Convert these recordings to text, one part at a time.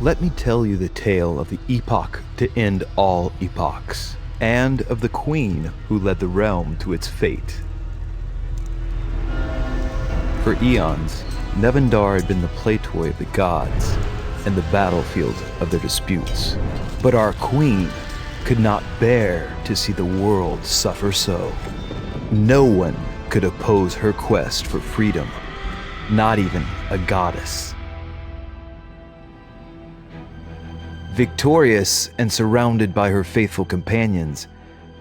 Let me tell you the tale of the epoch to end all epochs, and of the queen who led the realm to its fate. For eons, Nevendar had been the playtoy of the gods and the battlefield of their disputes. But our queen could not bear to see the world suffer so. No one could oppose her quest for freedom, not even a goddess. Victorious and surrounded by her faithful companions,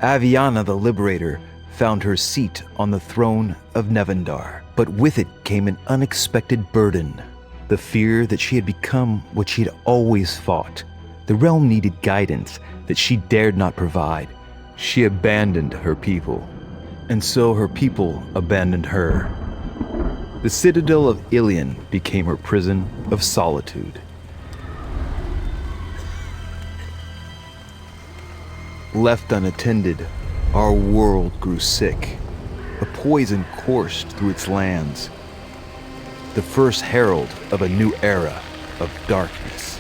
Aviana the Liberator found her seat on the throne of Nevendar. But with it came an unexpected burden, the fear that she had become what she had always fought. The realm needed guidance that she dared not provide. She abandoned her people, and so her people abandoned her. The citadel of Yllian became her prison of solitude. Left unattended, our world grew sick. A poison coursed through its lands, the first herald of a new era of darkness.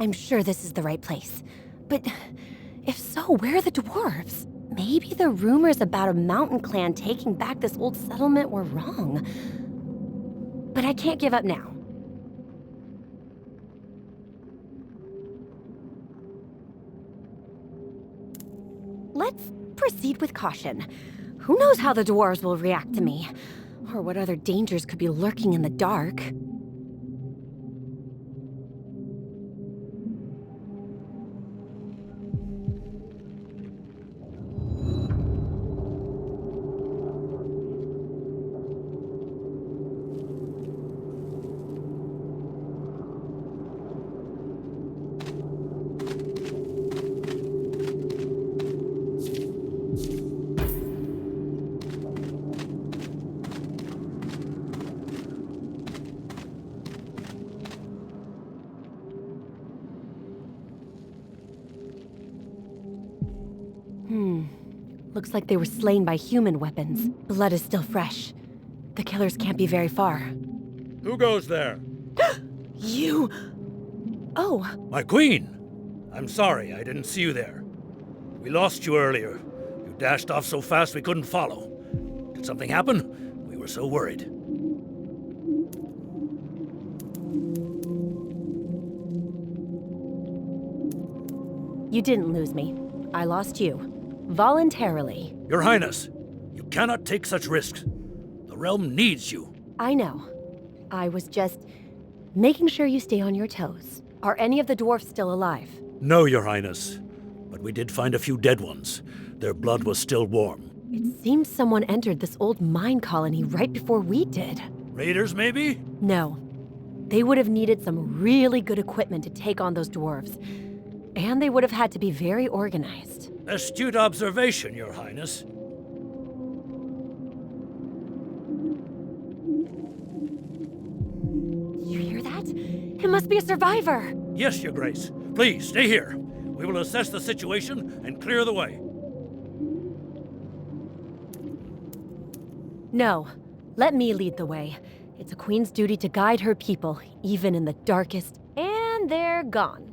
I'm sure this is the right place. But if so, where are the dwarves? Maybe the rumors about a mountain clan taking back this old settlement were wrong. But I can't give up now. Let's proceed with caution. Who knows how the dwarves will react to me? Or what other dangers could be lurking in the dark? Looks like they were slain by human weapons. Blood is still fresh. The killers can't be very far. Who goes there? You... Oh. My queen! I'm sorry, I didn't see you there. We lost you earlier. You dashed off so fast we couldn't follow. Did something happen? We were so worried. You didn't lose me. I lost you. Voluntarily. Your Highness, you cannot take such risks. The realm needs you. I know. I was just making sure you stay on your toes. Are any of the dwarfs still alive? No, Your Highness. But we did find a few dead ones. Their blood was still warm. It seems someone entered this old mine colony right before we did. Raiders, maybe? No. They would have needed some really good equipment to take on those dwarves. And they would have had to be very organized. Astute observation, Your Highness. You hear that? It must be a survivor! Yes, Your Grace. Please, stay here. We will assess the situation and clear the way. No. Let me lead the way. It's a queen's duty to guide her people, even in the darkest. And they're gone.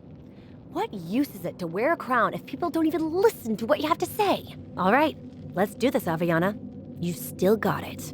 What use is it to wear a crown if people don't even listen to what you have to say? All right, let's do this, Aviana. You still got it.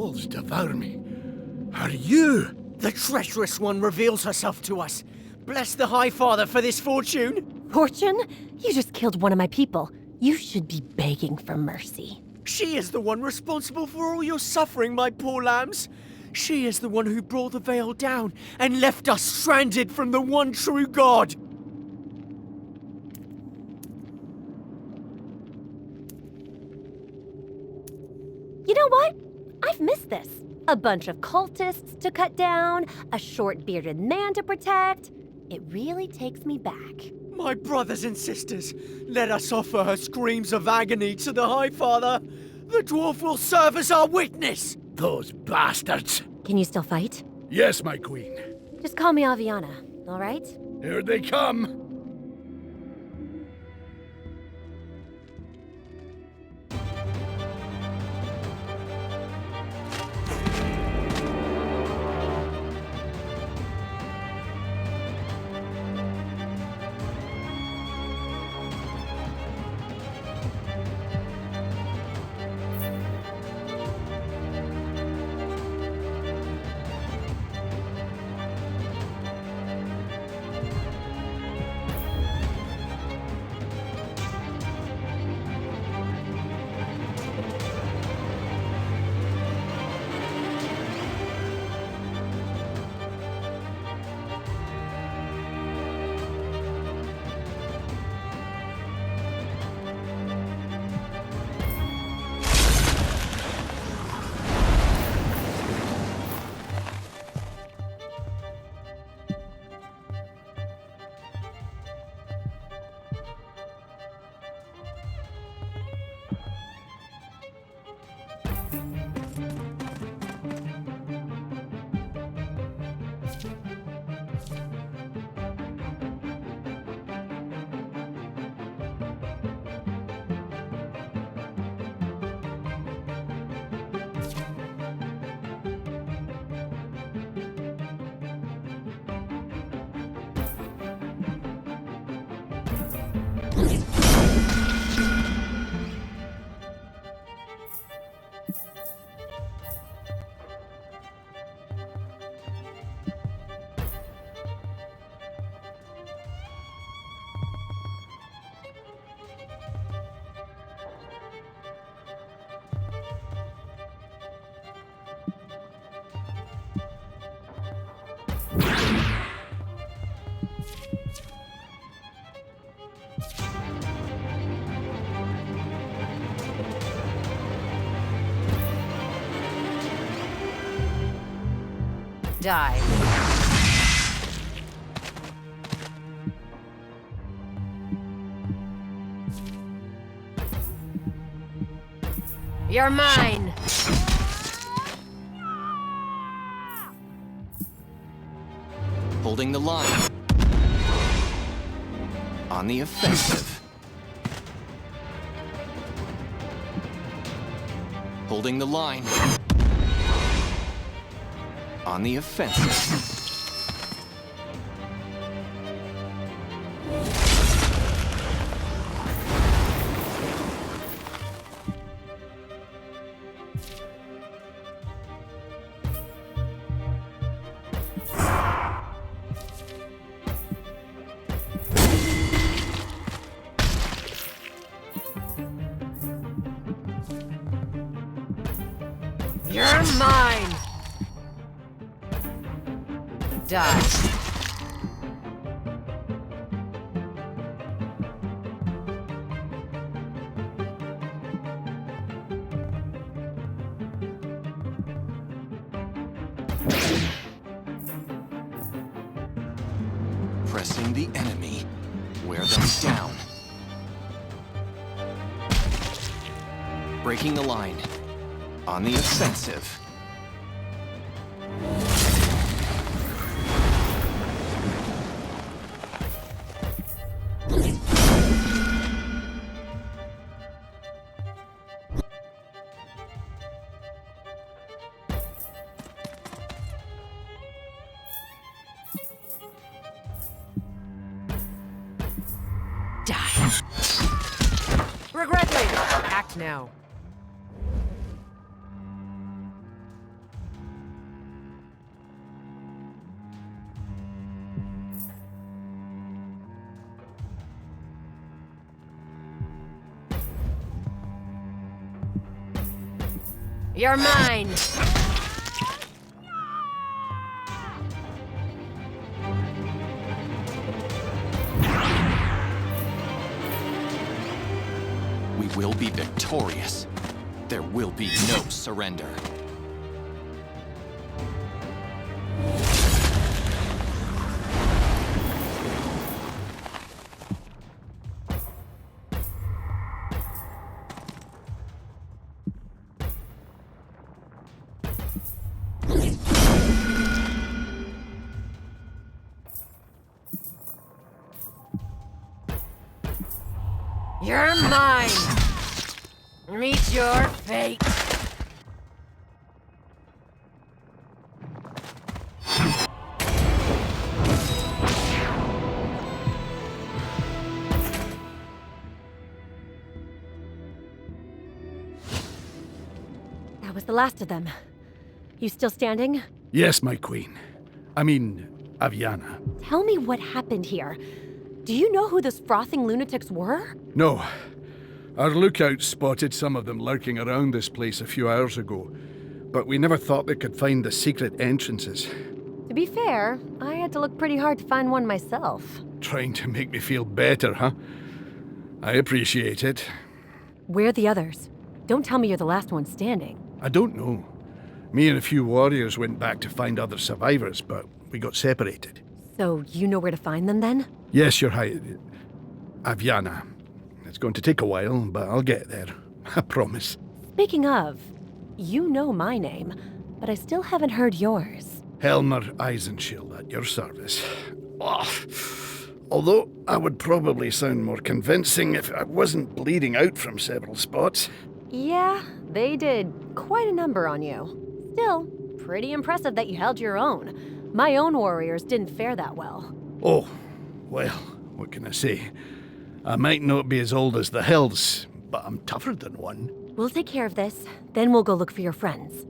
walls devour me. Are you? The treacherous one reveals herself to us. Bless the High Father for this fortune. Fortune? You just killed one of my people. You should be begging for mercy. She is the one responsible for all your suffering, my poor lambs. She is the one who brought the veil down and left us stranded from the one true God. You know what? I've missed this. A bunch of cultists to cut down, a short-bearded man to protect. It really takes me back. My brothers and sisters, let us offer her screams of agony to the High Father. The dwarf will serve as our witness. Those bastards. Can you still fight? Yes, my queen. Just call me Aviana, all right? Here they come. Die. You're mine! Holding the line. On the offensive. Holding the line. On the offensive. You're mine! Die. Pressing the enemy. Wear them down. Breaking the line. On the offensive. Die. Regret later. Act now. You're mine! We will be victorious. There will be no surrender. You're mine! Meet your fate! That was the last of them. You still standing? Yes, my queen. I mean, Aviana. Tell me what happened here. Do you know who those frothing lunatics were? No. Our lookout spotted some of them lurking around this place a few hours ago, but we never thought they could find the secret entrances. To be fair, I had to look pretty hard to find one myself. Trying to make me feel better, huh? I appreciate it. Where are the others? Don't tell me you're the last one standing. I don't know. Me and a few warriors went back to find other survivors, but we got separated. So you know where to find them then? Yes, you're right. Aviana. It's going to take a while, but I'll get there. I promise. Speaking of, you know my name, but I still haven't heard yours. Helmer Eisenshield at your service. Oh, although I would probably sound more convincing if I wasn't bleeding out from several spots. Yeah, they did quite a number on you. Still, pretty impressive that you held your own. My own warriors didn't fare that well. Oh, well, what can I say? I might not be as old as the hills, but I'm tougher than one. We'll take care of this, then we'll go look for your friends.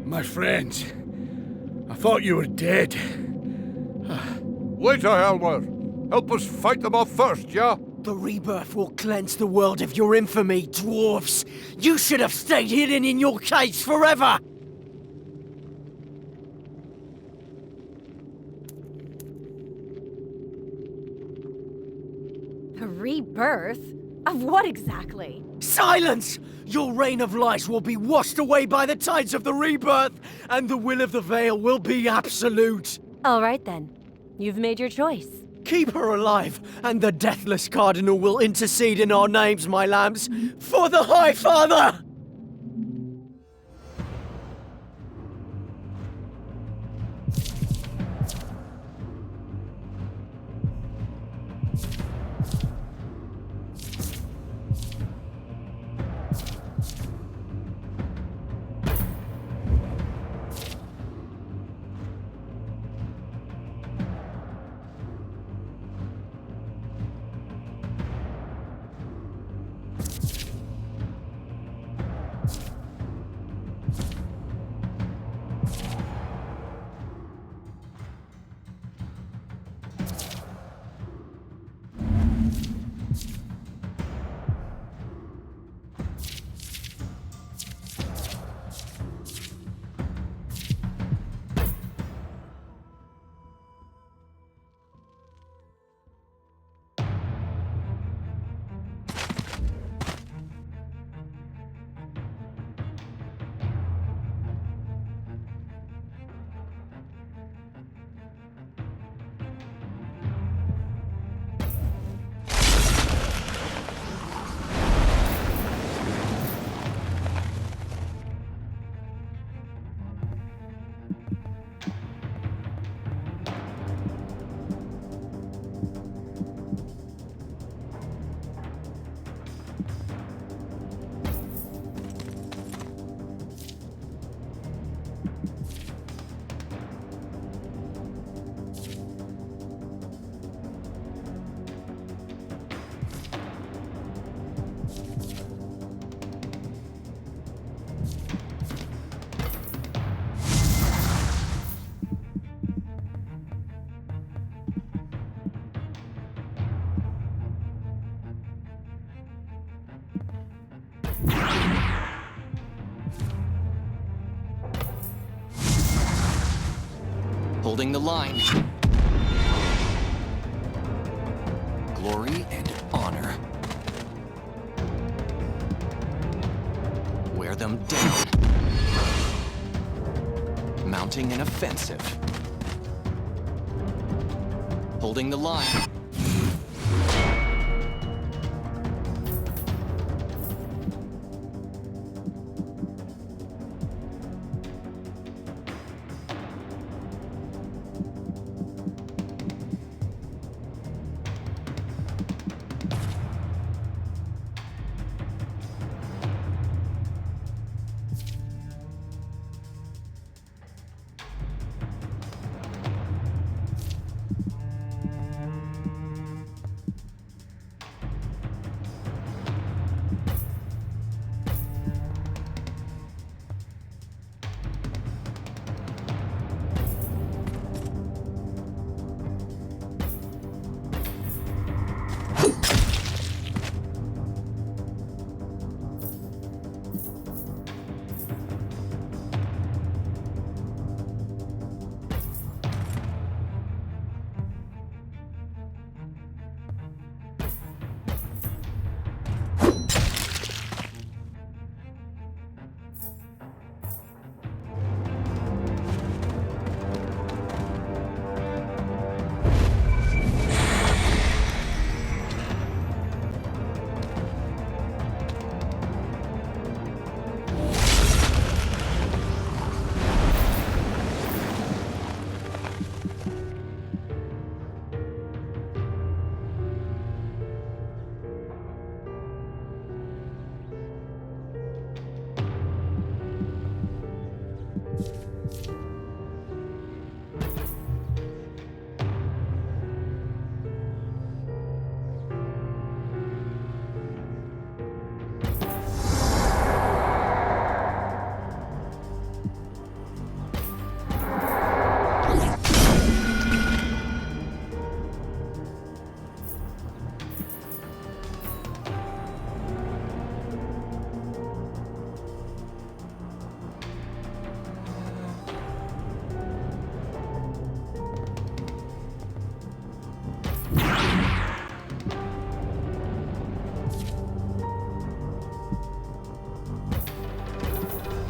My friends, I thought you were dead. Later, Helmer. Help us fight them off first, yeah? The rebirth will cleanse the world of your infamy, dwarves! You should have stayed hidden in your caves forever! A rebirth? Of what exactly? Silence! Your reign of lies will be washed away by the tides of the rebirth, and the will of the Veil will be absolute! All right then. You've made your choice. Keep her alive, and the Deathless Cardinal will intercede in our names, my lambs, for the High Father! Holding the line. Glory and honor. Wear them down. Mounting an offensive. Holding the line.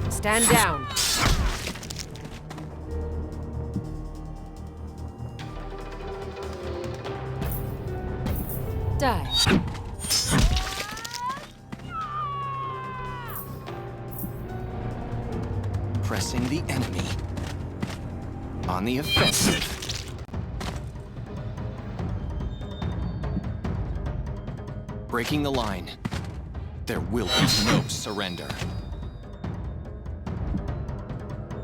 Stand down. Die. Pressing the enemy. On the offensive. Breaking the line. There will be no surrender.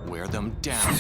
Wear them down.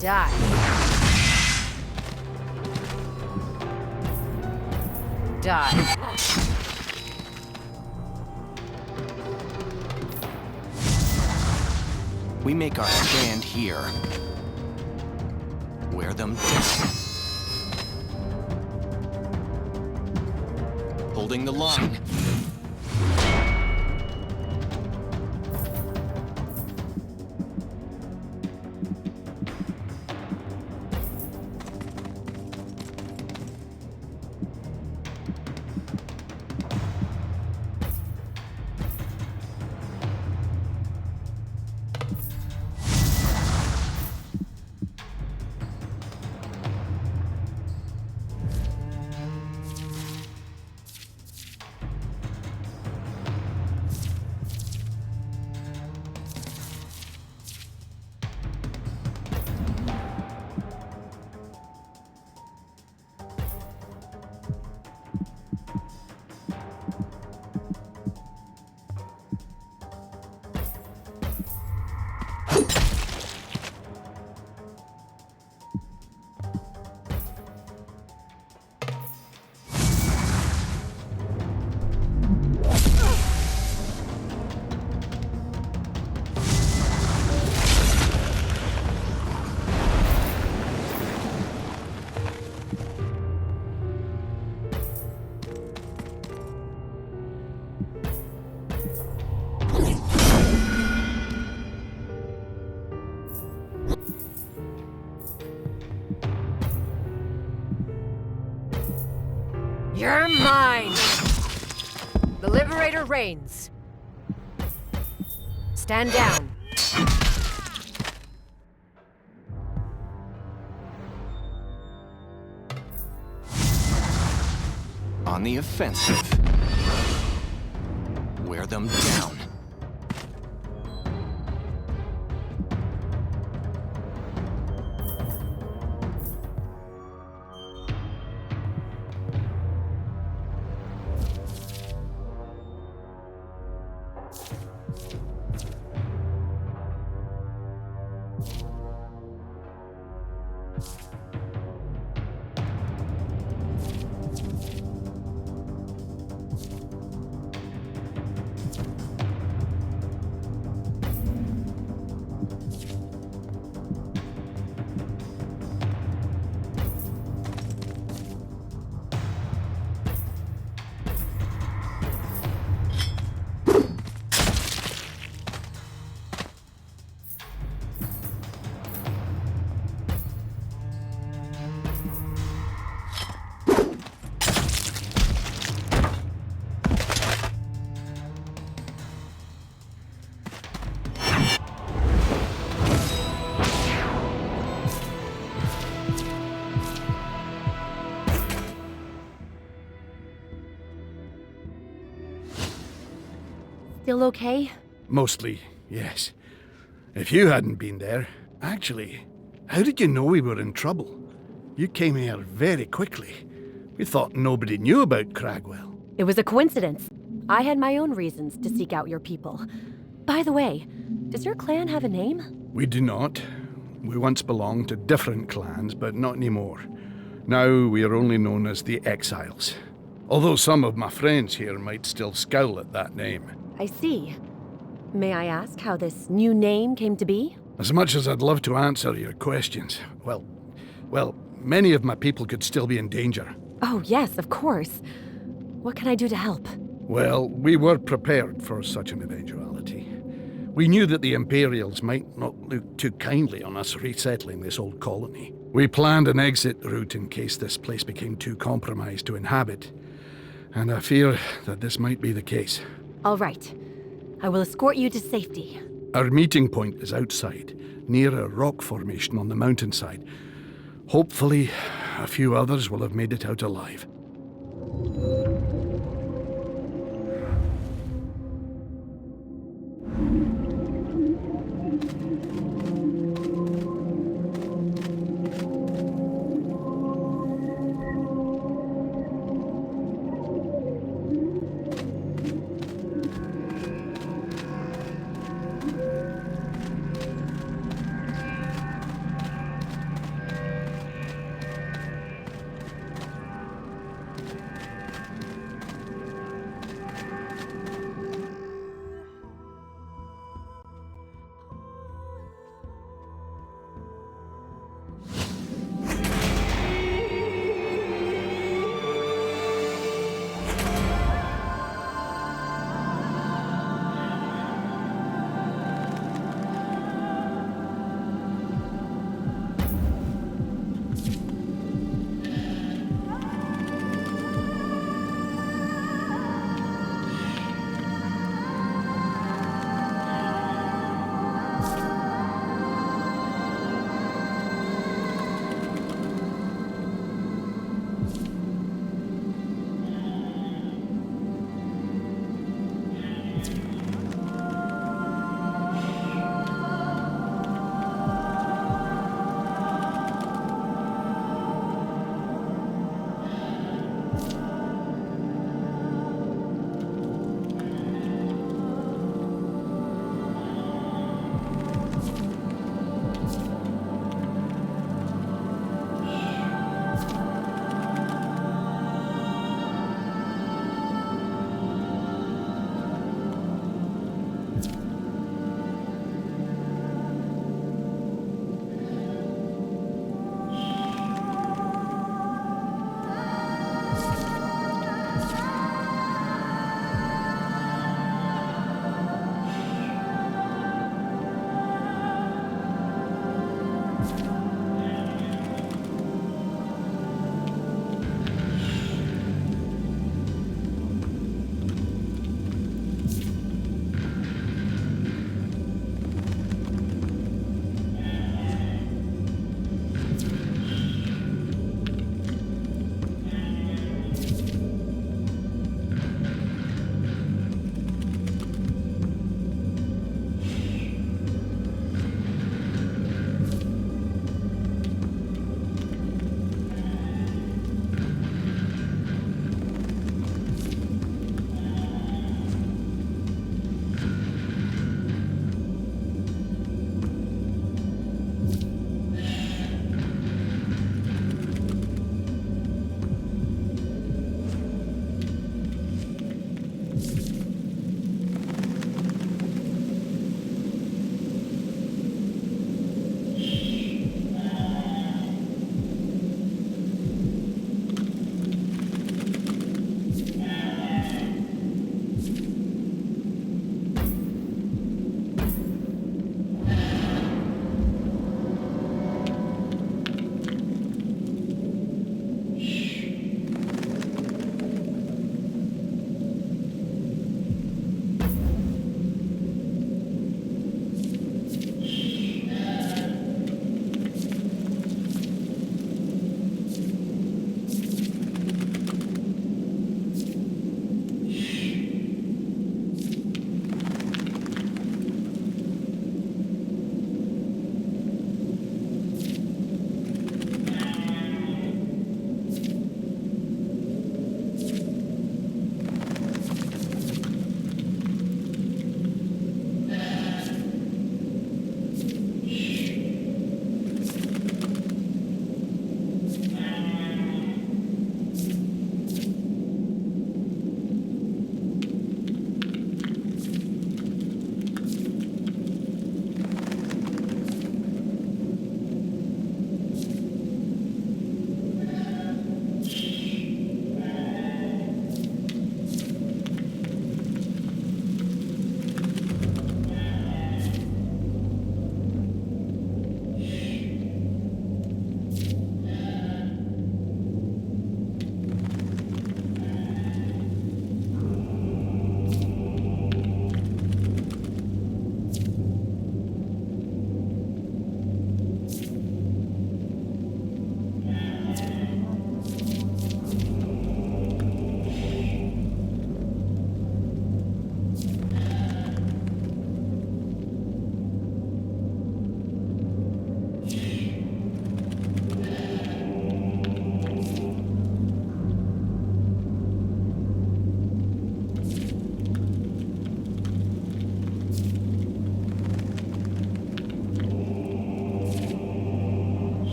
Die. Die. We make our stand here. Wear them down. Holding the line. You're mine! The Liberator reigns. Stand down. On the offensive. Wear them down. Still okay? Mostly, yes. If you hadn't been there... Actually, how did you know we were in trouble? You came here very quickly. We thought nobody knew about Cragwell. It was a coincidence. I had my own reasons to seek out your people. By the way, does your clan have a name? We do not. We once belonged to different clans, but not anymore. Now we are only known as the Exiles. Although some of my friends here might still scowl at that name. I see. May I ask how this new name came to be? As much as I'd love to answer your questions, well, many of my people could still be in danger. Oh, yes, of course. What can I do to help? Well, we were prepared for such an eventuality. We knew that the Imperials might not look too kindly on us resettling this old colony. We planned an exit route in case this place became too compromised to inhabit. And I fear that this might be the case. All right. I will escort you to safety. Our meeting point is outside, near a rock formation on the mountainside. Hopefully, a few others will have made it out alive.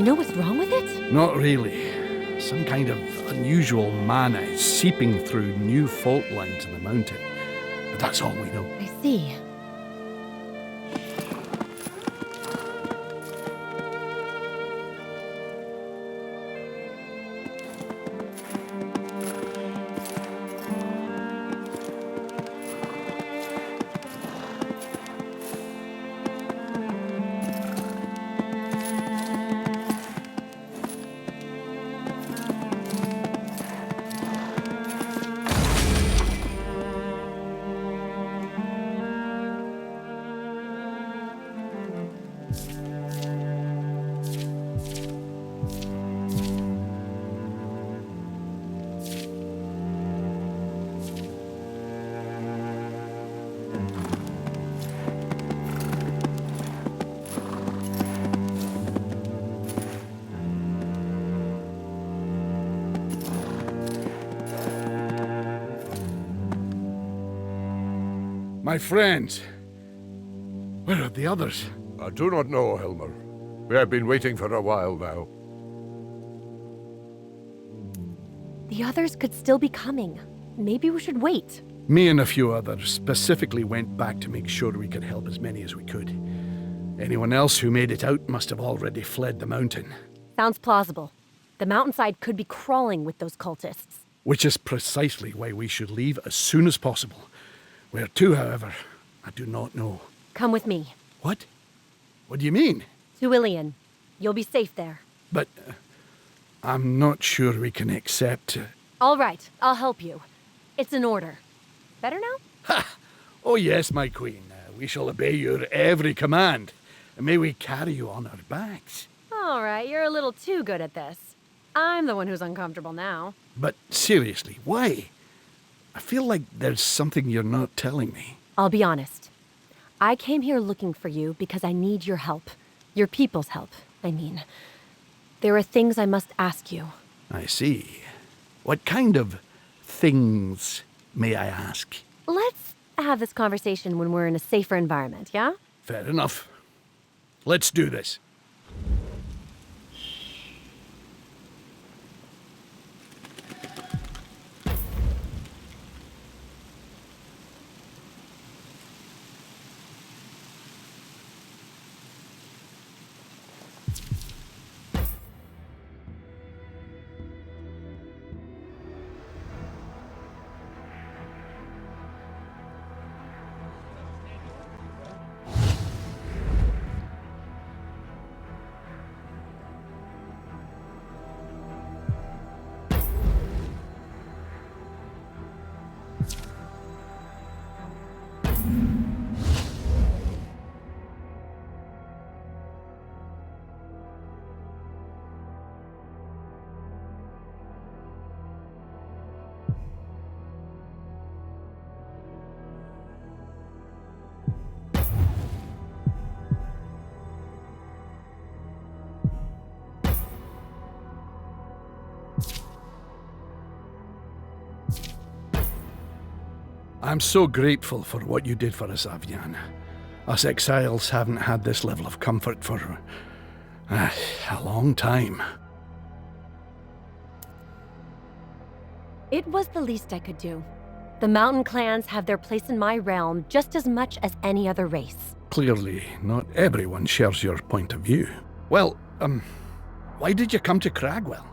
You know what's wrong with it? Not really. Some kind of unusual mana is seeping through new fault lines in the mountain. But that's all we know. I see. My friends, where are the others? I do not know, Helmer. We have been waiting for a while now. The others could still be coming. Maybe we should wait. Me and a few others specifically went back to make sure we could help as many as we could. Anyone else who made it out must have already fled the mountain. Sounds plausible. The mountainside could be crawling with those cultists. Which is precisely why we should leave as soon as possible. Where to, however, I do not know. Come with me. What? What do you mean? To Yllian. You'll be safe there. But I'm not sure we can accept... All right, I'll help you. It's an order. Better now? Ha! Oh yes, my queen. We shall obey your every command. And may we carry you on our backs. All right, you're a little too good at this. I'm the one who's uncomfortable now. But seriously, why? I feel like there's something you're not telling me. I'll be honest. I came here looking for you because I need your help. Your people's help, I mean. There are things I must ask you. I see. What kind of things, may I ask? Let's have this conversation when we're in a safer environment, yeah? Fair enough. Let's do this. I'm so grateful for what you did for us, Yllian. Us exiles haven't had this level of comfort for a long time. It was the least I could do. The mountain clans have their place in my realm just as much as any other race. Clearly, not everyone shares your point of view. Well, why did you come to Cragwell?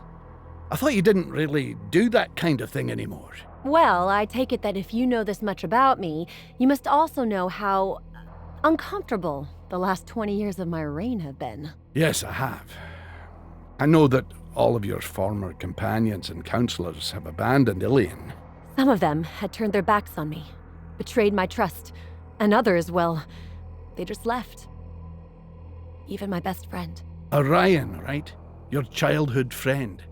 I thought you didn't really do that kind of thing anymore. Well, I take it that if you know this much about me, you must also know how uncomfortable the last 20 years of my reign have been. Yes, I have. I know that all of your former companions and counselors have abandoned Yllian. Some of them had turned their backs on me, betrayed my trust, and others, well, they just left. Even my best friend. Orion, right? Your childhood friend.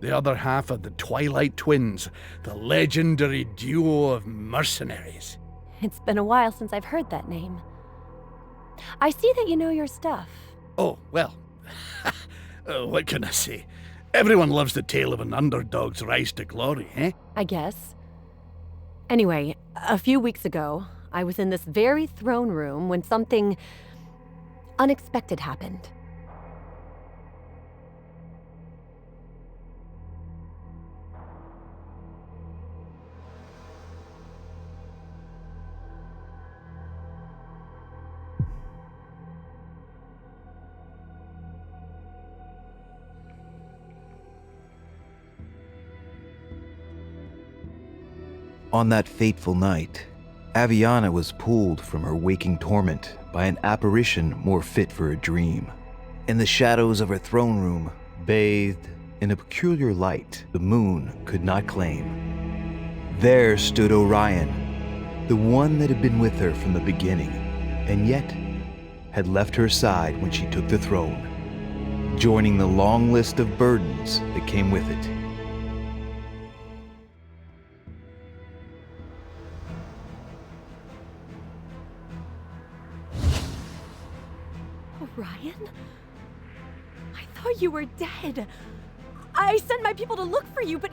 The other half of the Twilight Twins, the legendary duo of mercenaries. It's been a while since I've heard that name. I see that you know your stuff. Oh, well, what can I say? Everyone loves the tale of an underdog's rise to glory, eh? I guess. Anyway, a few weeks ago, I was in this very throne room when something unexpected happened. On that fateful night, Aviana was pulled from her waking torment by an apparition more fit for a dream. In the shadows of her throne room, bathed in a peculiar light the moon could not claim, there stood Orion, the one that had been with her from the beginning, and yet had left her side when she took the throne, joining the long list of burdens that came with it. Orion? I thought you were dead. I sent my people to look for you, but...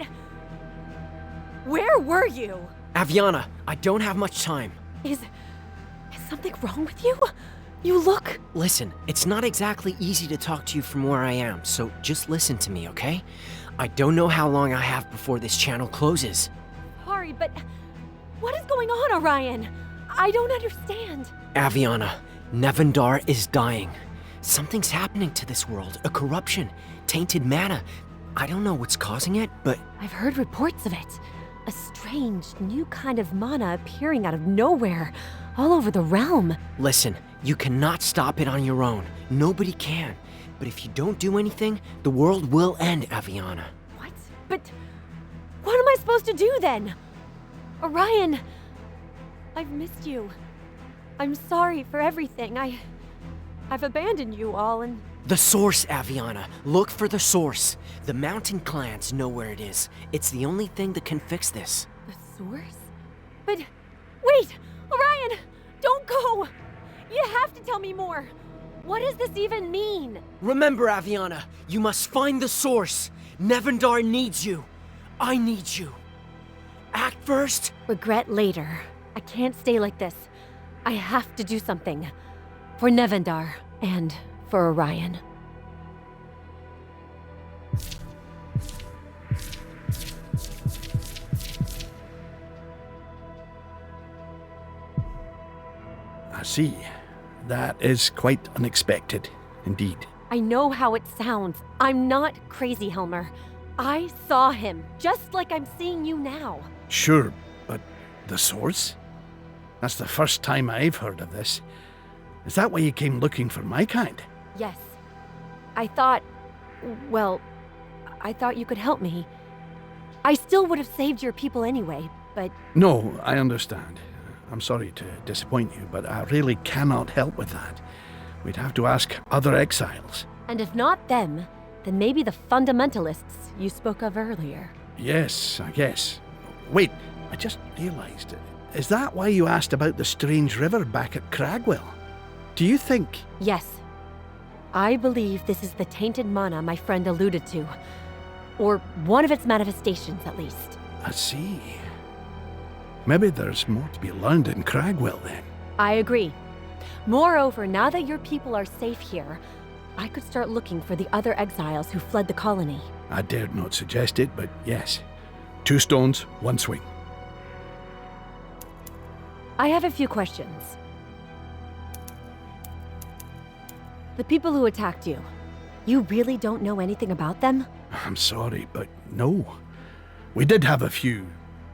Where were you? Aviana, I don't have much time. Is something wrong with you? You look... Listen, it's not exactly easy to talk to you from where I am, so just listen to me, okay? I don't know how long I have before this channel closes. Sorry, but... What is going on, Orion? I don't understand. Aviana, Nevendar is dying. Something's happening to this world. A corruption. Tainted mana. I don't know what's causing it, but... I've heard reports of it. A strange, new kind of mana appearing out of nowhere, all over the realm. Listen, you cannot stop it on your own. Nobody can. But if you don't do anything, the world will end, Aviana. What? But... What am I supposed to do then? Orion... I've missed you. I'm sorry for everything. I've abandoned you all and... The source, Aviana. Look for the source. The mountain clans know where it is. It's the only thing that can fix this. The source? But... Wait! Orion! Don't go! You have to tell me more! What does this even mean? Remember, Aviana, you must find the source. Nevendar needs you. I need you. Act first. Regret later. I can't stay like this. I have to do something. For Nevendar, and for Orion. I see. That is quite unexpected, indeed. I know how it sounds. I'm not crazy, Helmer. I saw him, just like I'm seeing you now. Sure, but the source? That's the first time I've heard of this. Is that why you came looking for my kind? Yes. I thought... Well, I thought you could help me. I still would have saved your people anyway, but... No, I understand. I'm sorry to disappoint you, but I really cannot help with that. We'd have to ask other exiles. And if not them, then maybe the fundamentalists you spoke of earlier. Yes, I guess. Wait, I just realized. Is that why you asked about the strange river back at Cragwell? Do you think... Yes. I believe this is the tainted mana my friend alluded to. Or one of its manifestations, at least. I see. Maybe there's more to be learned in Cragwell, then. I agree. Moreover, now that your people are safe here, I could start looking for the other exiles who fled the colony. I dared not suggest it, but yes. 2 stones, 1 swing. I have a few questions. The people who attacked you, you really don't know anything about them? I'm sorry, but no. We did have a few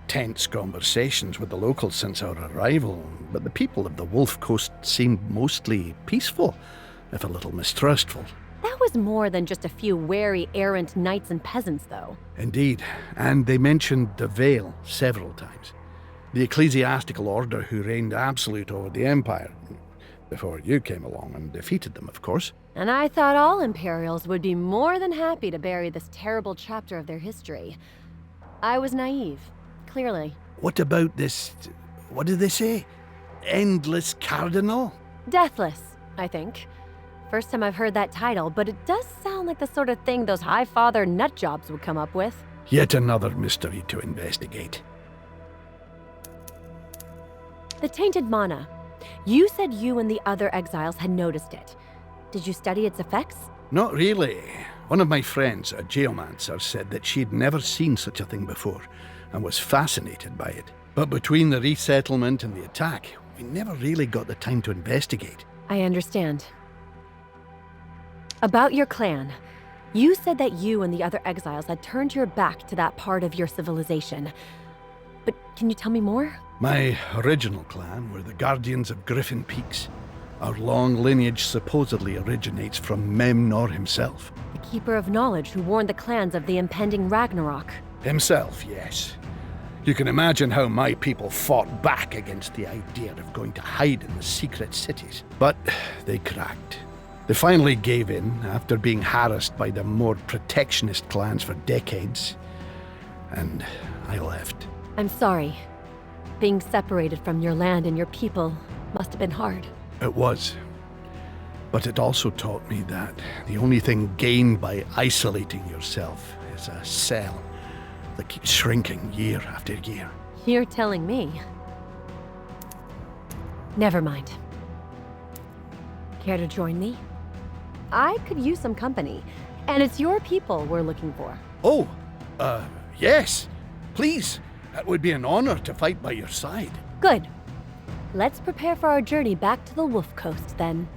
tense conversations with the locals since our arrival, but the people of the Wulf Coast seemed mostly peaceful, if a little mistrustful. That was more than just a few wary errant knights and peasants, though. Indeed, and they mentioned the Veil several times. The ecclesiastical order who reigned absolute over the Empire, before you came along and defeated them, of course. And I thought all Imperials would be more than happy to bury this terrible chapter of their history. I was naive, clearly. What about this, what did they say? Endless Cardinal? Deathless, I think. First time I've heard that title, but it does sound like the sort of thing those Highfather nutjobs would come up with. Yet another mystery to investigate. The tainted mana. You said you and the other exiles had noticed it. Did you study its effects? Not really. One of my friends, a geomancer, said that she'd never seen such a thing before and was fascinated by it. But between the resettlement and the attack, we never really got the time to investigate. I understand. About your clan. You said that you and the other exiles had turned your back to that part of your civilization. but can you tell me more? My original clan were the Guardians of Griffin Peaks. Our long lineage supposedly originates from Memnor himself. The Keeper of Knowledge who warned the clans of the impending Ragnarok. Himself, yes. You can imagine how my people fought back against the idea of going to hide in the secret cities. But they cracked. They finally gave in after being harassed by the more protectionist clans for decades. And I left. I'm sorry. Being separated from your land and your people must have been hard. It was. But it also taught me that the only thing gained by isolating yourself is a cell that keeps shrinking year after year. You're telling me. Never mind. Care to join me? I could use some company, and it's your people we're looking for. Oh, yes. Please. It would be an honor to fight by your side. Good. Let's prepare for our journey back to the Wulf Coast, then.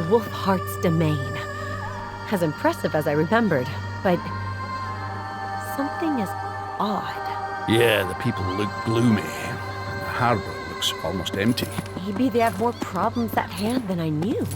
Wulfhart's domain. As impressive as I remembered, but something is odd. Yeah, the people look gloomy, and the harbor looks almost empty. Maybe they have more problems at hand than I knew.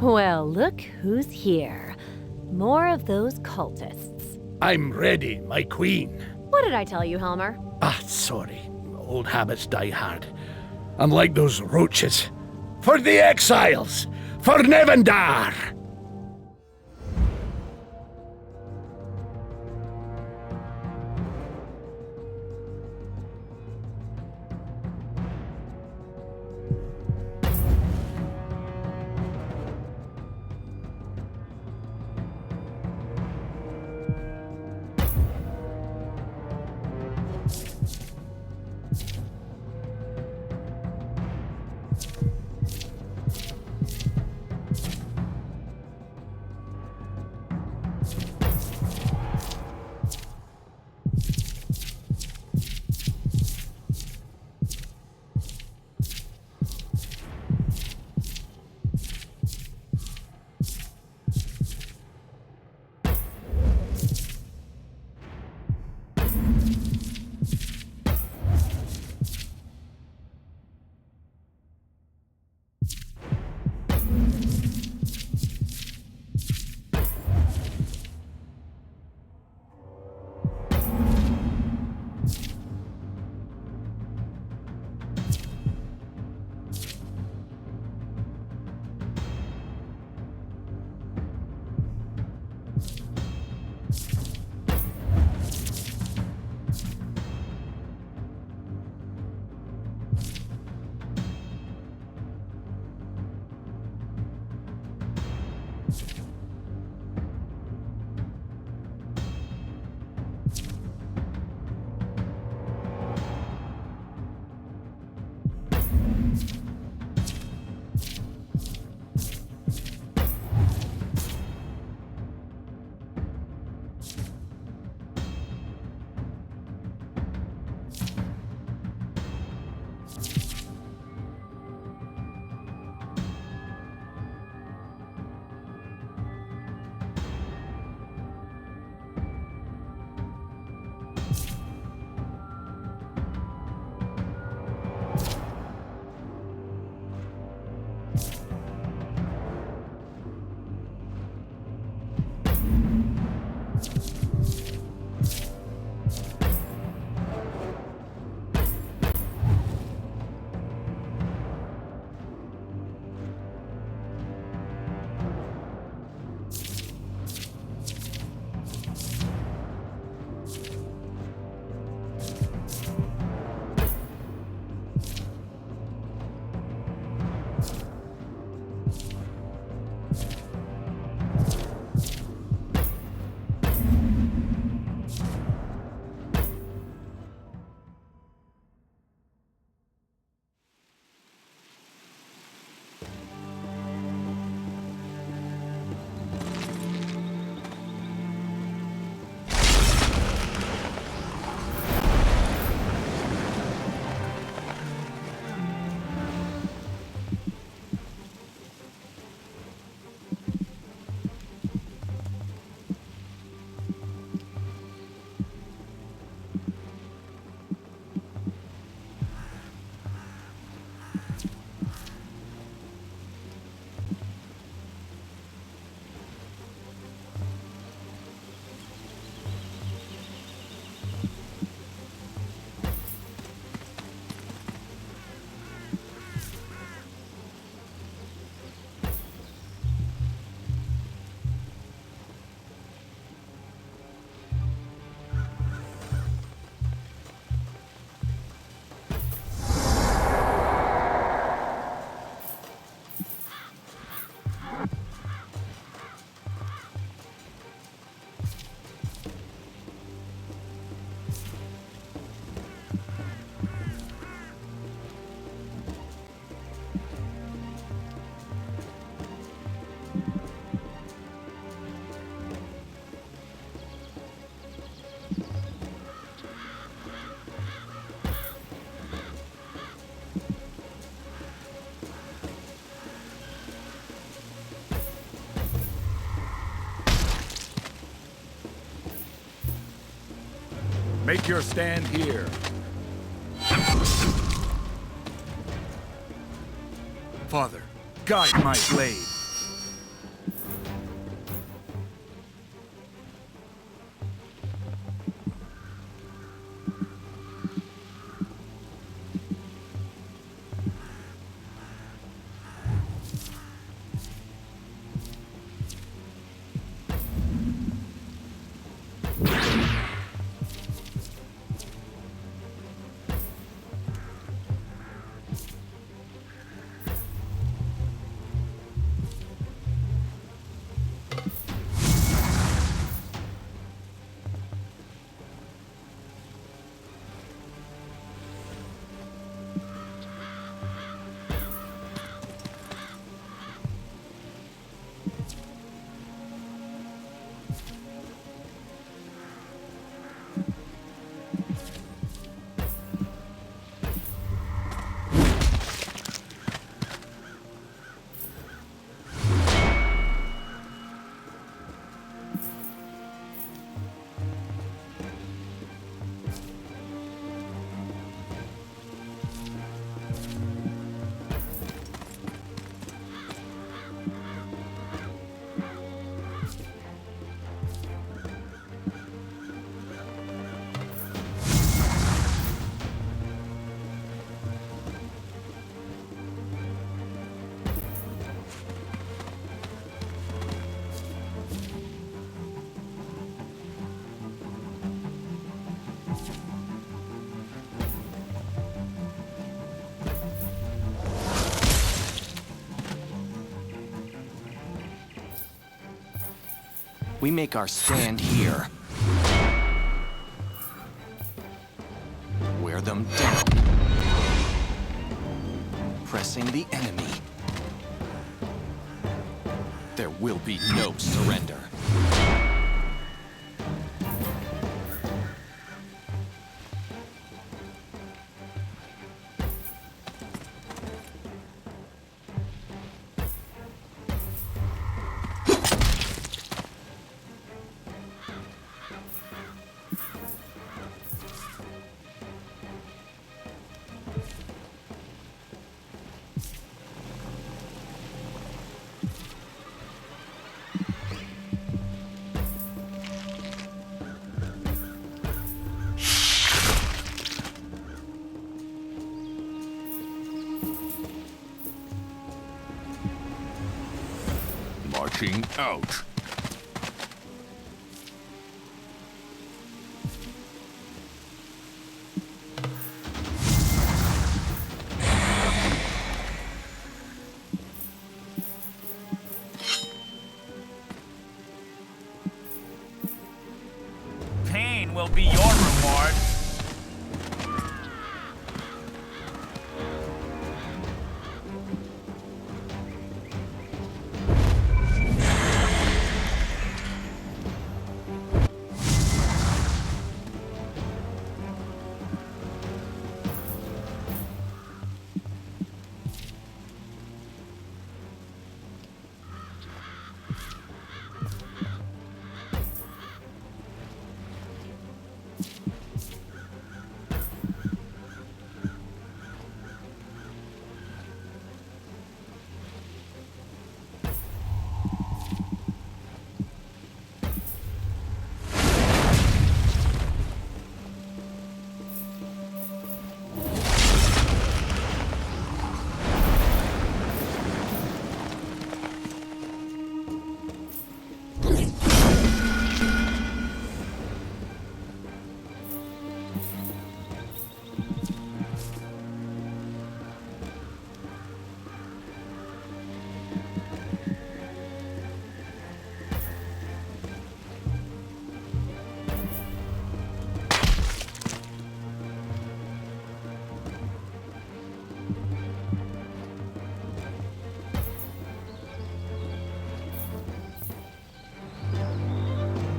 Well, look who's here. More of those cultists. I'm ready, my queen. What did I tell you, Helmer? Ah, sorry. Old habits die hard. Unlike those roaches. For the exiles! For Nevendar! Make your stand here. Father, guide my blade. We make our stand here. Wear them down. Pressing the enemy. There will be no surrender. Marching out. Pain will be your reward.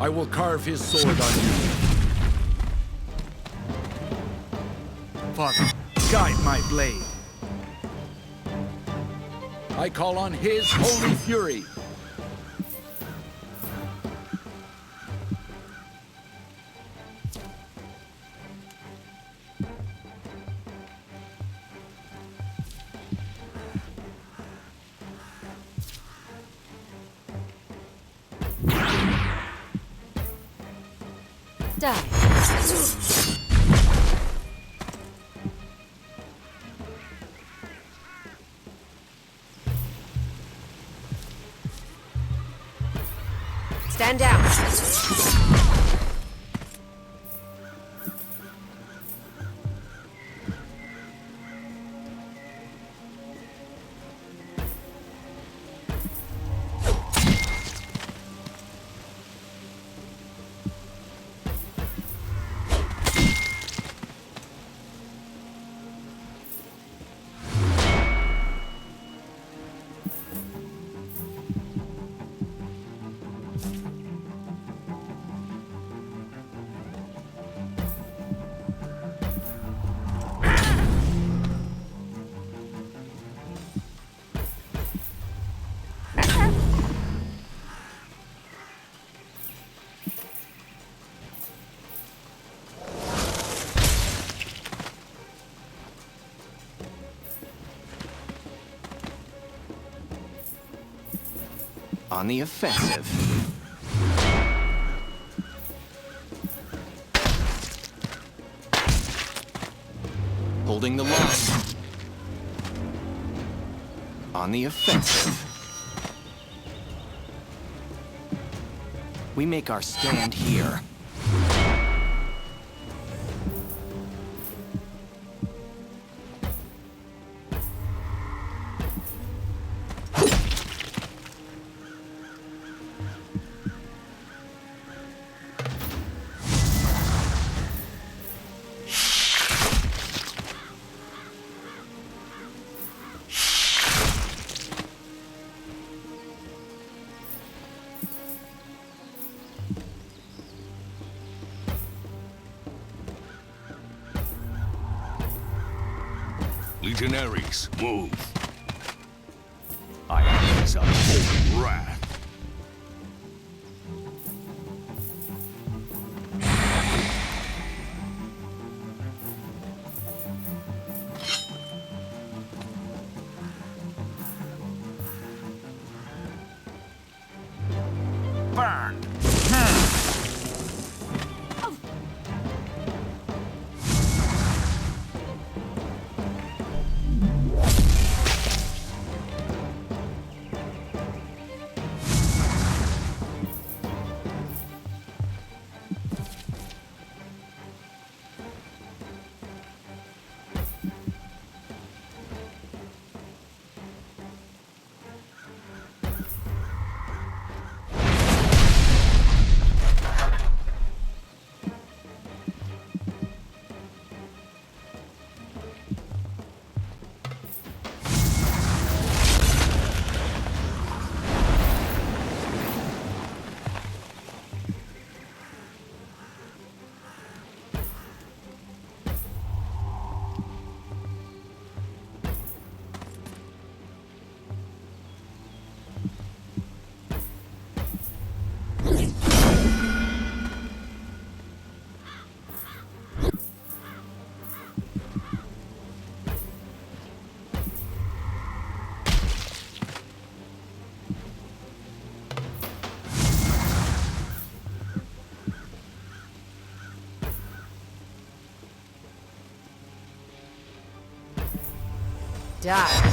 I will carve his sword on you. Father, guide my blade. I call on his holy fury. Stand down. On the offensive. Holding the line. On the offensive. We make our stand here. Legionaries, move. I am his unholy wrath. Burn. Die.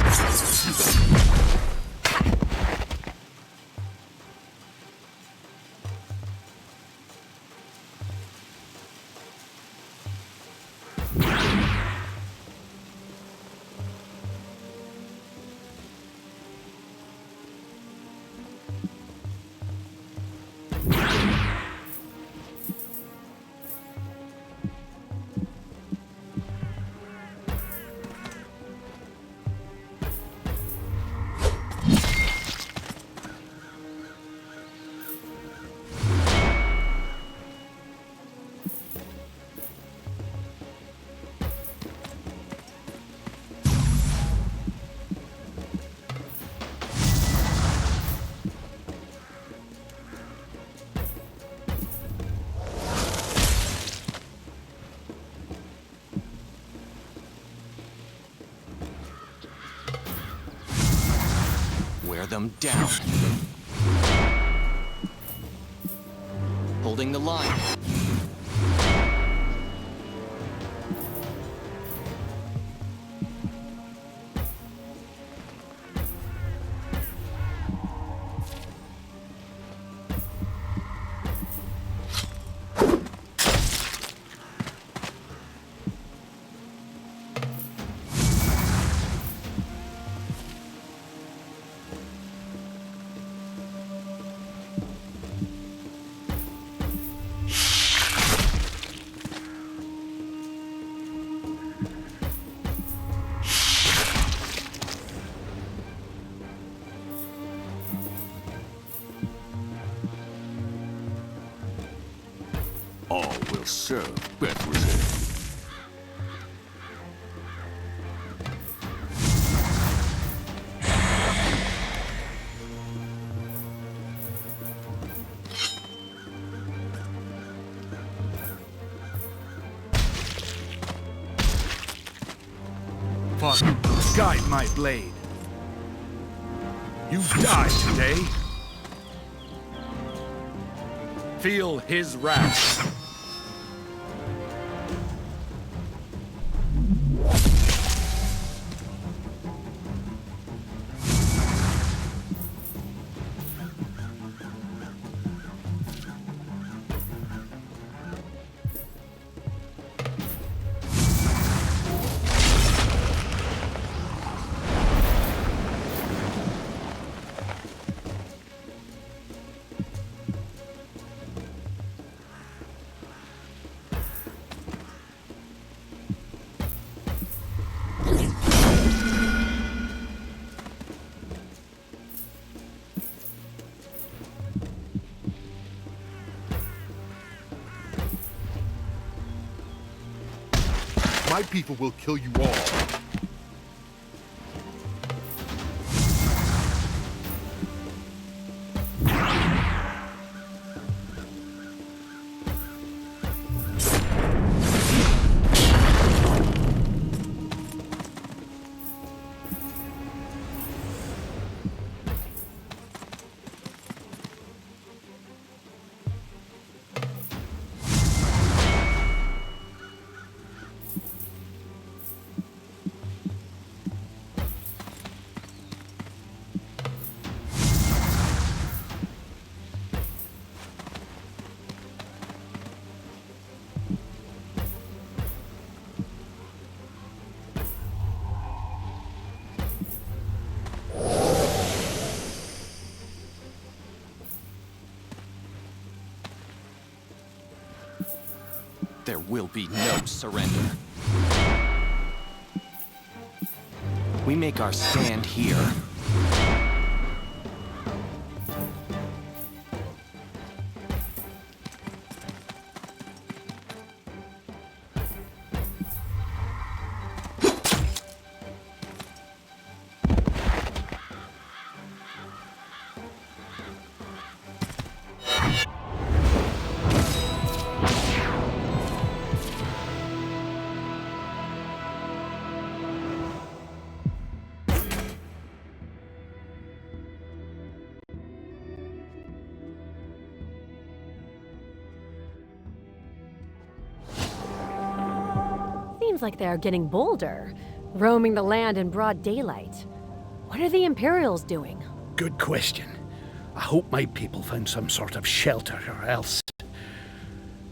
Wear them down. Holding the line. All will serve Bethlehem. Father, guide my blade. You die today. Feel his wrath. My people will kill you all. There will be no surrender. We make our stand here. Seems like they're getting bolder, roaming the land in broad daylight. What are the Imperials doing? Good question. I hope my people found some sort of shelter, or else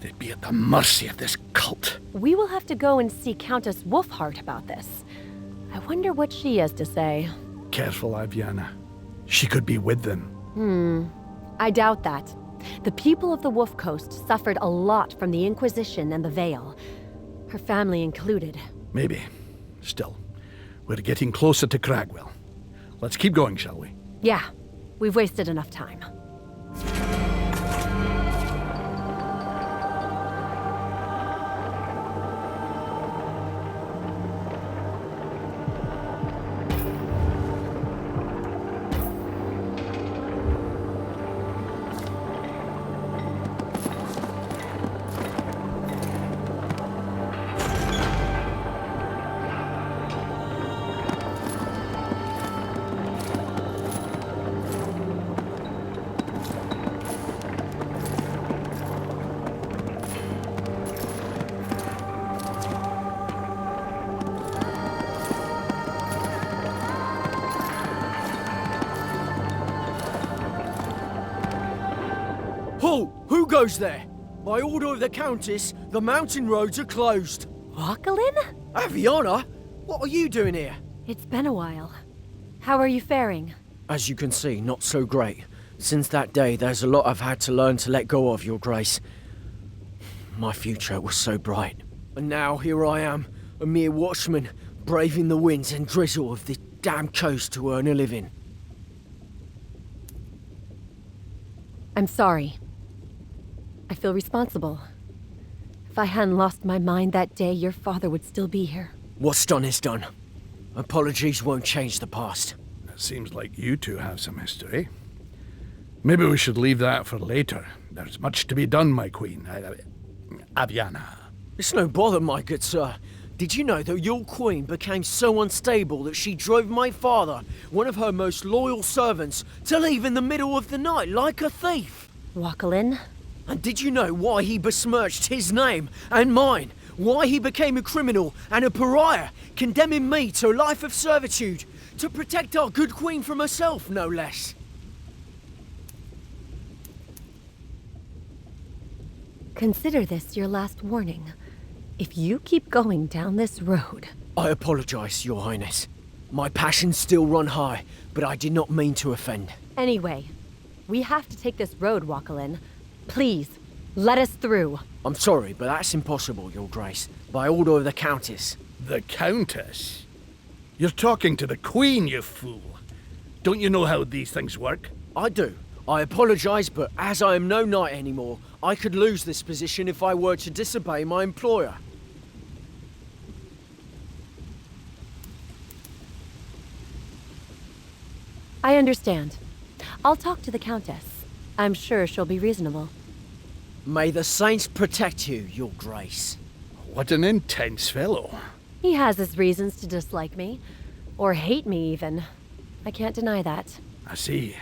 they'd be at the mercy of this cult. We will have to go and see Countess Wulfhart about this. I wonder what she has to say. Careful, Aviana. She could be with them. I doubt that. The people of the Wolf Coast suffered a lot from the Inquisition and the Veil. Her family included. Maybe. Still, we're getting closer to Cragwell. Let's keep going, shall we? Yeah, we've wasted enough time. Who goes there? By order of the Countess, the mountain roads are closed. Wulf? Aviana? What are you doing here? It's been a while. How are you faring? As you can see, not so great. Since that day, there's a lot I've had to learn to let go of, Your Grace. My future was so bright. And now, here I am, a mere watchman, braving the winds and drizzle of this damn coast to earn a living. I'm sorry. I feel responsible. If I hadn't lost my mind that day, your father would still be here. What's done is done. Apologies won't change the past. It seems like you two have some history. Maybe we should leave that for later. There's much to be done, my queen. Aviana. It's no bother, my good sir. Did you know that your queen became so unstable that she drove my father, one of her most loyal servants, to leave in the middle of the night like a thief? Wulf? And did you know why he besmirched his name and mine? Why he became a criminal and a pariah, condemning me to a life of servitude, to protect our good queen from herself, no less? Consider this your last warning. If you keep going down this road... I apologize, Your Highness. My passions still run high, but I did not mean to offend. Anyway, we have to take this road, Wulf. Please, let us through. I'm sorry, but that's impossible, Your Grace. By order of the Countess. The Countess? You're talking to the Queen, you fool. Don't you know how these things work? I do. I apologize, but as I am no knight anymore, I could lose this position if I were to disobey my employer. I understand. I'll talk to the Countess. I'm sure she'll be reasonable. May the saints protect you, Your Grace. What an intense fellow. He has his reasons to dislike me. Or hate me, even. I can't deny that. I see.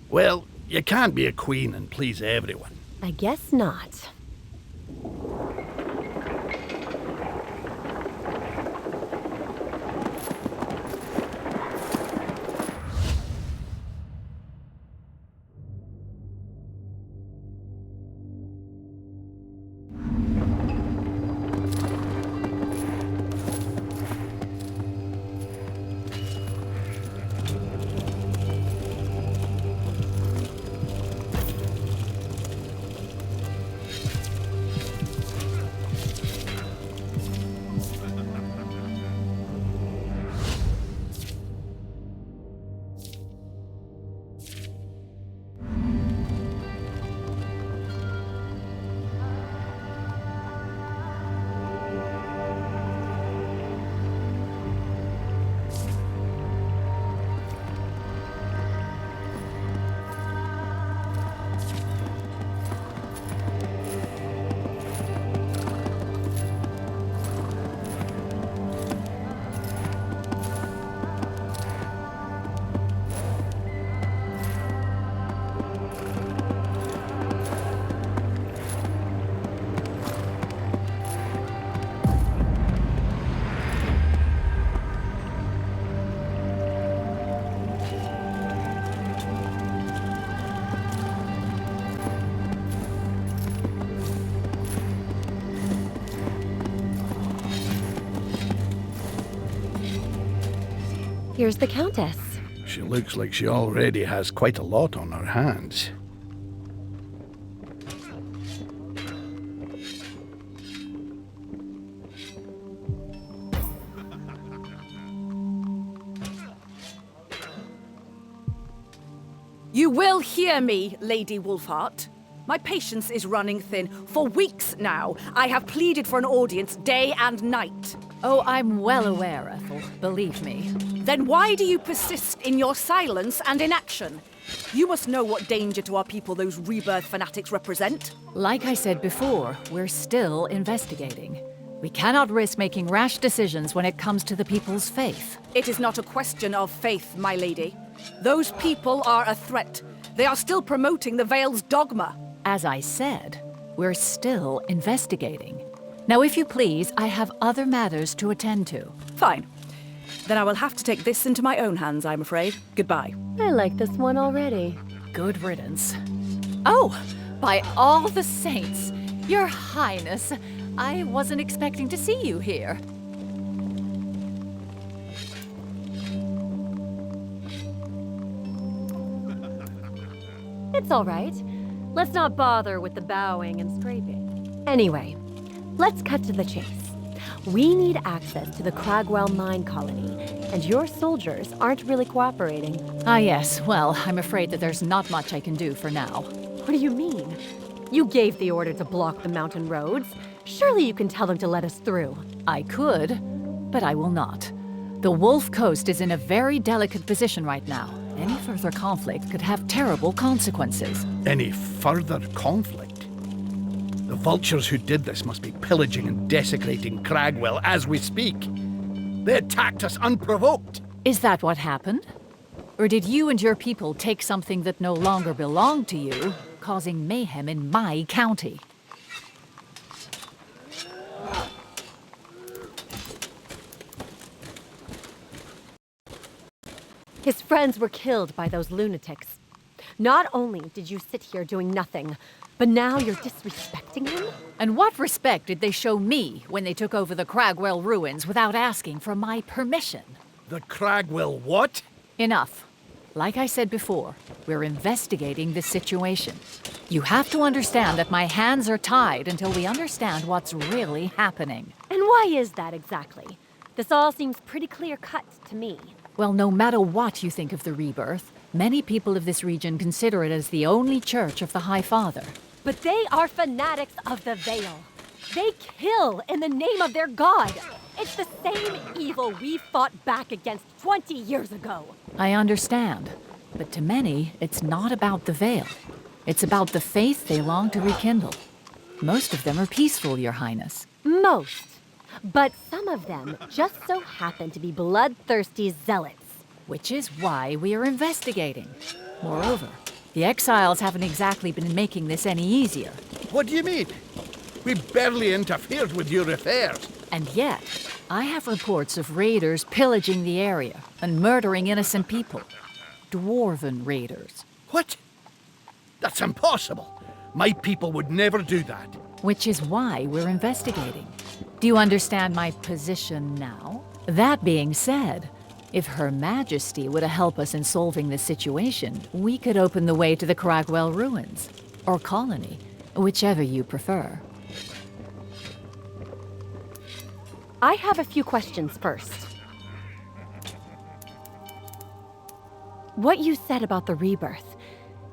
Well, you can't be a queen and please everyone. I guess not. Here's the countess. She looks like she already has quite a lot on her hands. You will hear me, Lady Wolfheart. My patience is running thin. For weeks now, I have pleaded for an audience day and night. Oh, I'm well aware, Ethel. Believe me. Then why do you persist in your silence and inaction? You must know what danger to our people those rebirth fanatics represent. Like I said before, we're still investigating. We cannot risk making rash decisions when it comes to the people's faith. It is not a question of faith, my lady. Those people are a threat. They are still promoting the Vale's dogma. As I said, we're still investigating. Now, if you please, I have other matters to attend to. Fine. Then I will have to take this into my own hands, I'm afraid. Goodbye. I like this one already. Good riddance. Oh, by all the saints! Your Highness, I wasn't expecting to see you here. It's all right. Let's not bother with the bowing and scraping. Anyway, let's cut to the chase. We need access to the Cragwell mine colony, and your soldiers aren't really cooperating. Ah yes, well, I'm afraid that there's not much I can do for now. What do you mean? You gave the order to block the mountain roads. Surely you can tell them to let us through. I could, but I will not. The Wulf Coast is in a very delicate position right now. Any further conflict could have terrible consequences. Any further conflict? The vultures who did this must be pillaging and desecrating Cragwell as we speak. They attacked us unprovoked. Is that what happened? Or did you and your people take something that no longer belonged to you, causing mayhem in my county? His friends were killed by those lunatics. Not only did you sit here doing nothing, but now you're disrespecting him? And what respect did they show me when they took over the Cragwell ruins without asking for my permission? The Cragwell what? Enough. Like I said before, we're investigating the situation. You have to understand that my hands are tied until we understand what's really happening. And why is that exactly? This all seems pretty clear-cut to me. Well, no matter what you think of the Rebirth, many people of this region consider it as the only church of the High Father. But they are fanatics of the Vale. They kill in the name of their god. It's the same evil we fought back against 20 years ago. I understand, but to many, it's not about the Vale. It's about the faith they long to rekindle. Most of them are peaceful, Your Highness. Most. But some of them just so happen to be bloodthirsty zealots. Which is why we are investigating. Moreover, the exiles haven't exactly been making this any easier. What do you mean? We barely interfered with your affairs. And yet, I have reports of raiders pillaging the area and murdering innocent people. Dwarven raiders. What? That's impossible. My people would never do that. Which is why we're investigating. Do you understand my position now? That being said, if Her Majesty were to help us in solving this situation, we could open the way to the Cragwell ruins, or colony, whichever you prefer. I have a few questions first. What you said about the Rebirth,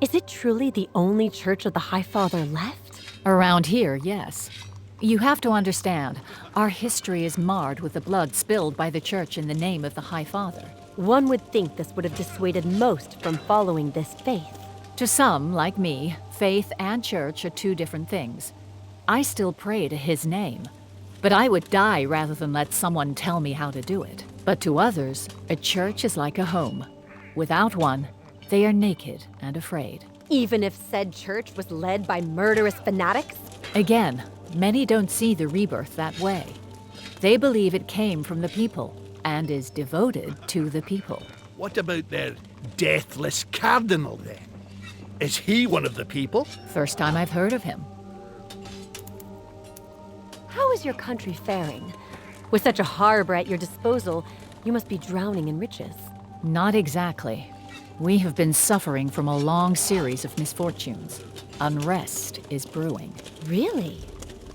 is it truly the only Church of the High Father left? Around here, yes. You have to understand, our history is marred with the blood spilled by the Church in the name of the High Father. One would think this would have dissuaded most from following this faith. To some, like me, faith and church are two different things. I still pray to his name, but I would die rather than let someone tell me how to do it. But to others, a church is like a home. Without one, they are naked and afraid. Even if said church was led by murderous fanatics? Again, many don't see the Rebirth that way. They believe it came from the people and is devoted to the people. What about their deathless cardinal, then? Is he one of the people? First time I've heard of him. How is your country faring? With such a harbor at your disposal, you must be drowning in riches. Not exactly. We have been suffering from a long series of misfortunes. Unrest is brewing. Really?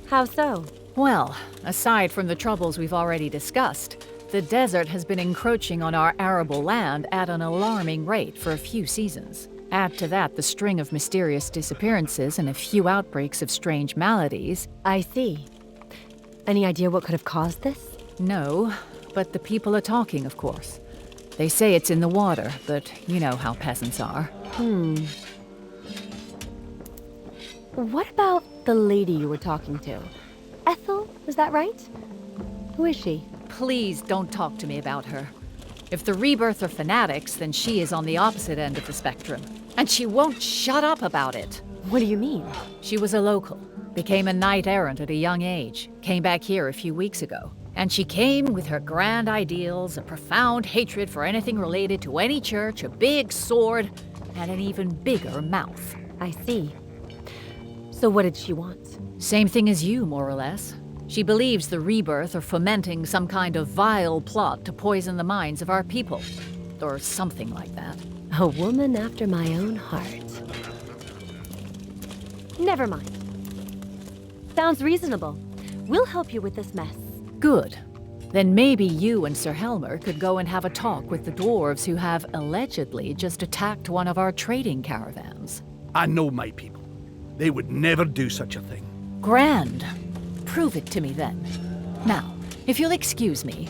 How so? Well, aside from the troubles we've already discussed, the desert has been encroaching on our arable land at an alarming rate for a few seasons. Add to that the string of mysterious disappearances and a few outbreaks of strange maladies. I see. Any idea what could have caused this? No, but the people are talking, of course. They say it's in the water, but you know how peasants are. What about the lady you were talking to? Ethel, is that right? Who is she? Please don't talk to me about her. If the Rebirth are fanatics, then she is on the opposite end of the spectrum. And she won't shut up about it. What do you mean? She was a local, became a knight-errant at a young age, came back here a few weeks ago. And she came with her grand ideals, a profound hatred for anything related to any church, a big sword, and an even bigger mouth. I see. So what did she want? Same thing as you, more or less. She believes the Rebirth are fomenting some kind of vile plot to poison the minds of our people. Or something like that. A woman after my own heart. Never mind. Sounds reasonable. We'll help you with this mess. Good. Then maybe you and Sir Helmer could go and have a talk with the dwarves who have allegedly just attacked one of our trading caravans. I know my people. They would never do such a thing. Grand. Prove it to me then. Now, if you'll excuse me,